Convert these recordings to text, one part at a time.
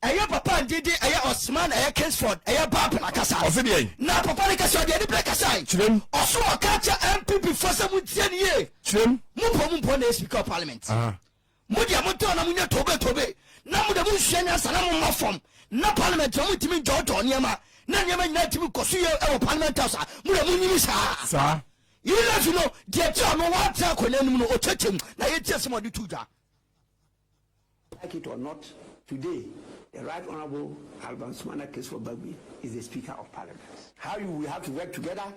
Aya papa didi aya Osman aya Kingsford aya Baba na kasa. Na papa ni kasa de ni kasa. Oso okacha MPP for some tie ni ye. Mumpo na speaker of parliament. Mudia moto na munya tobe. Na muda mu hwanya sana mu mafom. Na parliament mu timi jojo niema. Na niema nyina timi kosu ye e parliament house. Muda mu nyimi sa. You let you know the job no what ta ko nanu no otechem na ye tie semodi tuja. Like it or not, today, the Right Honorable Alban for Bagby is the Speaker of Parliament. How we have to work together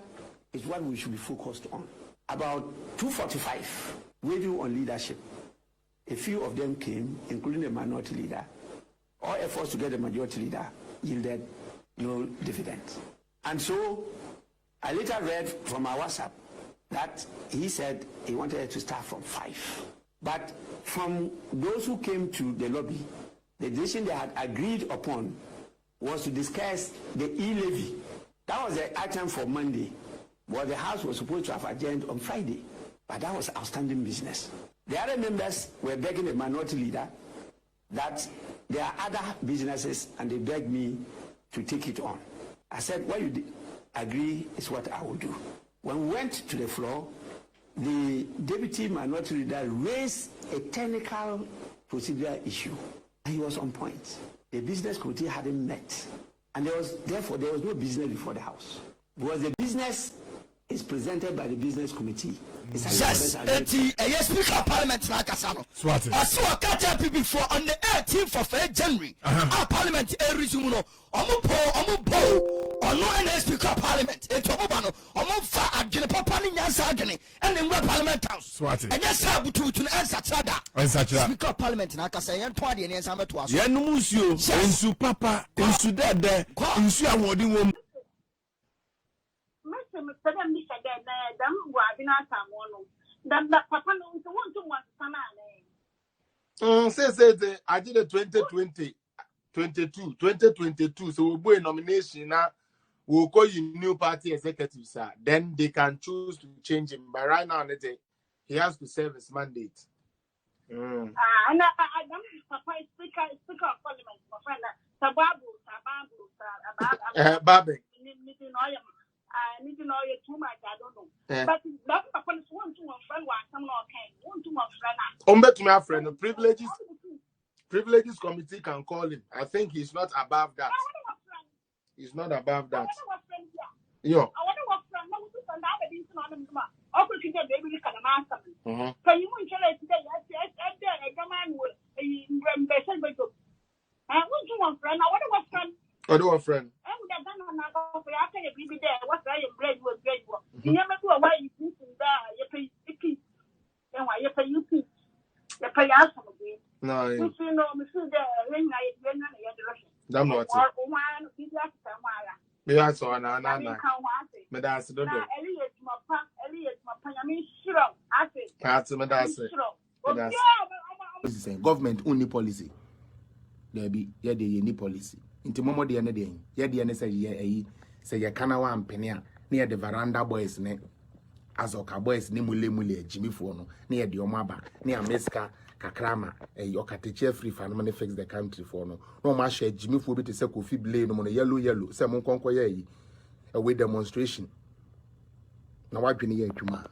is what we should be focused on. About 245 radio on leadership. A few of them came, including the minority leader. All efforts to get the majority leader yielded no dividends. And so I later read from our WhatsApp that he said he wanted to start from 5. But from those who came to the lobby, the decision they had agreed upon was to discuss the e-levy. That was the item for Monday, but the House was supposed to have adjourned on Friday. But that was outstanding business. The other members were begging the minority leader that there are other businesses, and they begged me to take it on. I said, what you agree is what I will do. When we went to the floor, the deputy minority leader raised a technical procedural issue. He was on point. The business committee hadn't met, and therefore there was no business before the House. Because the business is presented by the business committee. Yes, yes, Speaker of Parliament na kasano. I saw a catch before on the 18th of January. Our Parliament resume no. Omo ono na Speaker of Parliament. Eto obano omo fa adwene papa ni nyansa adwene and in Parliament House. And yes, butu na answer chada. Speaker of Parliament na kasa yen to ade ne nsa meto aso. Yen musuo, ensu papa, ensu dede, ensu awodi wom. Say I did a 2022, so we'll be a nomination now. We'll call you new party executive, sir. Then they can choose to change him. But right now, he has to serve his mandate. And I don't Papa is speaker of parliament, my friend. Babe. I need to know you too much, I don't know. But that's one to one friend, some one to one friend. To my friend, privileges committee can call him. I think he's not above that. He's not above that. Yo. I want to work from can you today? Yes, a man with I want to one friend. I want to work from. I do a friend. I would have done another after you be there. What I am great was great. You never do a way you think there. You pay the then why you pay you pay. You pay us again. No, you know, Mr. Ring, I don't know what. Yeah, so no. But that's the door. This is government only policy. There be any policy. Into momo de ene de. Ye de ene say ye kana wa mpenia near the veranda boys ne. Azoka boys ni mule Jimmy Fono near the omaba near Meska kakrama okateche free fan money fix the country for no ma share Jimmy Fo be to say Kofi Blay no yellow say mon konko ye a way demonstration na wa dwene ye adwuma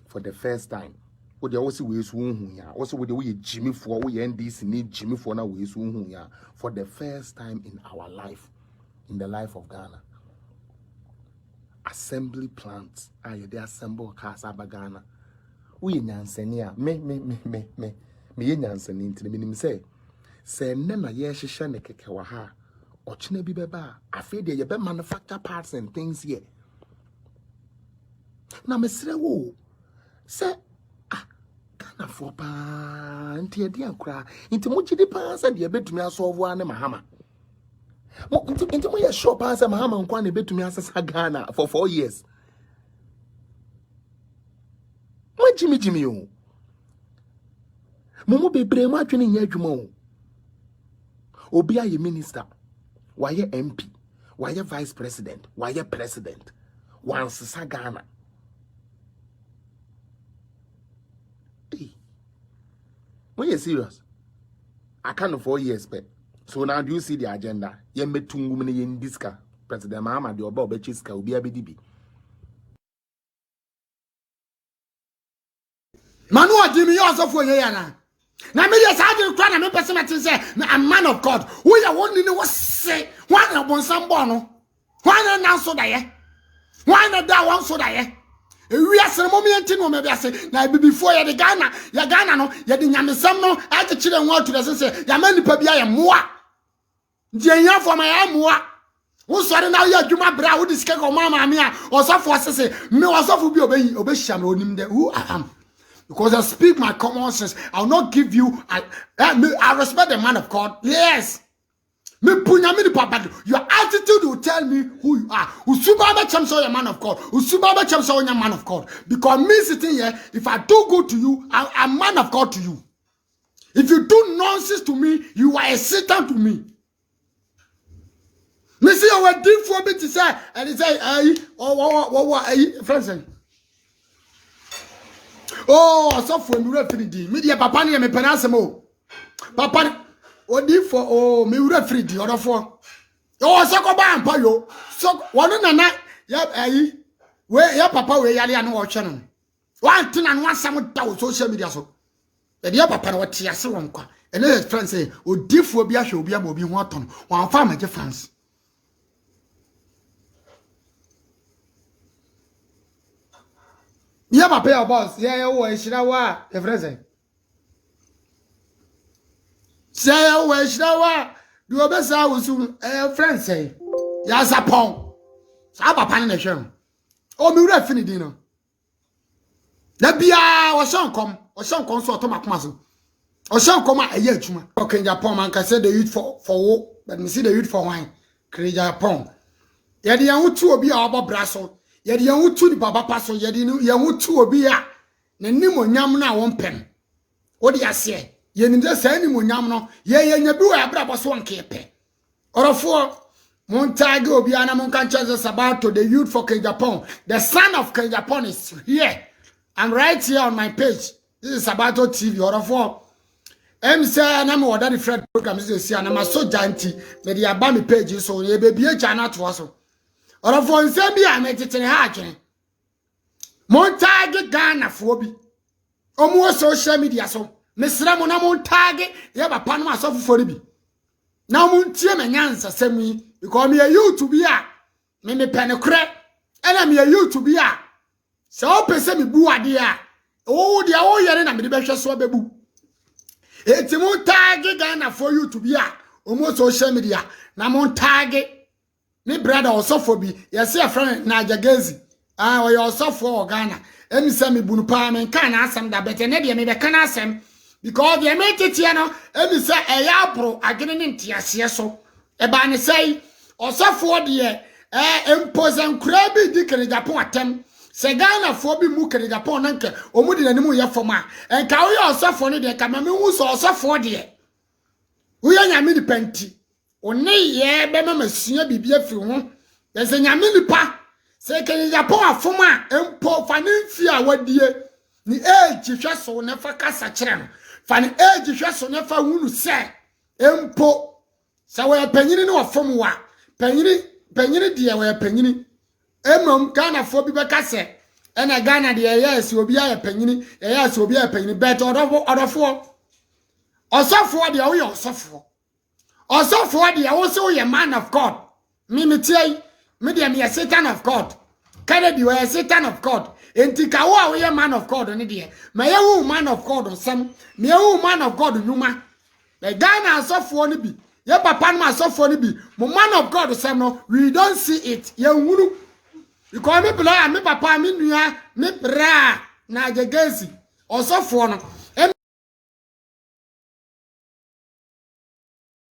for the first time wo de also we su hu ya also we de we Jimmy Fo we NDC ni Jimmy Fo na we su hu ya for the first time in our life, in the life of Ghana. Assembly plants the assemble cars abagana we nyansania me ye nyansani ntini minim say nne na ye hwehwe ne keke wa ha ochina bi beba afi de ye be manufacture parts and things here na mesre wo say Ghana for pa nti e de ankra nti mo gidi pa say de betumi asolve ane mahama Into my shop as a Mahama and Kwan betumi asasa Ghana for 4 years. What Jimmy o? Momo be brema twini nya adwuma o. Obi aye minister, why ye MP, why ye vice president, why ye president. Once sa Ghana. Hey. When you serious? I can't 4 years pay. So now do you see the agenda? Ye metungum ni yendiska. President Mahama di oba obechiska ubi abedibi. Manu Jimmy also for yana. Na me yes I didn't cry na me person say a man of God. Who ya won ni was say one na bonsambo no. One na so da ye. One na da one so da ye. We are some moment no me be say na before ya de Ghana no ya de nyamesam no a te kire nwa to say ya man nipa bia ye moa. Ndia for my moa. Who sorry now ya dwuma bra wo disike ko mama me a osofo say me osofo bi obehia me onim de who I am. Because I speak my common sense. I'll not give you. I respect the man of God. Yes. Your attitude will tell me who you are. Usubaba chamso your man of God. Usubaba chamso your man of God. Because me sitting here, if I do good to you, I'm man of God to you. If you do nonsense to me, you are a Satan to me. Me see our deep for me to say, and he say, friends. Oh, so for me referee media papa ne me penance mo. Papa odi for oh me referee order for. Oh so ko ba ampa yo. So wono nana ya we ya papa we yale anu wo hwe no. Wan tena no asam da social media so. E dia papa na wote ase won kwa. Ene his friend say odi for bi ahwe obi am obi ho aton. Wan fa ma je fans. Yeah, my pay boss. Yeah, we should have the present. Say, we should have do a best. I was friend say, yes, a pound. Saba pan in the show. Oh, me read finny dinner. That be our son come, or some consort to Macmason. Or some come a year to me. Okay, Japan man can say the youth for war, but me see the youth for wine. Create Japan. Yeah, the young two will be our brasso. Yedi yan tu ni baba paso yedi ni yan tu obi a nanim onyam na won pem odi ase ye ni de sa ni onyam no ye nya bi wa abra boso nke pe orofo mon tag obi ana mon kan chances about to the youth for Japan. The son of Japan is here. I'm right here on my page. This is Sabato TV orofo say na me order the friend program this see na ma so janti me dey aba me page so ye be bie channel to so. Or of one Zambia, I made it in a hatching. Montage Ghana for be. Almost social media so. Miss Ramona Montage, you have a pan myself for the be. Now Muntium and answer send me, because me a you to be a. Me penny crack, and I'm a you to be a. So person me boo idea. Oh, the old year and I'm the best so babu. It's a Montage Ghana for you to be a. Almost social media. Now Montage. Me brother also for be yes a friend na jagezi we also for Ghana emi say me bunu pa me kan asem da bete ne de me be kan asem because the me tete no emi say e ya pro agene ne ntiase so e ba ne say also for de imposen kura bi di kere Japan atem se Ghana for bi mu kere Japan nanke omu de nanim ye foma enka we also for ne de ka me hu so also for de we ya nyame di penti one ye be mama sua bibia fi ho ye se nyame nipa se ke Japan afoma empo fanimfi a wadie ni age hwe so ne fa kasa kire no fa ni age hwe so ne fa hunu se empo se we panyini ne wafom wa panyini de we panyini emom Ghana fo bi be kase ena Ghana de yes obi aye panyini yes obi aye panyini bet odofo osofo de wo ye osofo also for the also a man of God. Me a Satan of God. Can be a Satan of God. Entikawa we a man of God on the my man of God on some me man of God numa. The Ghana so for ni be. Ye papa ma so for ni be. Mo man of God some no we don't see it. Ye wunu. Because me papa me nua me bra na jegezi. Also for no.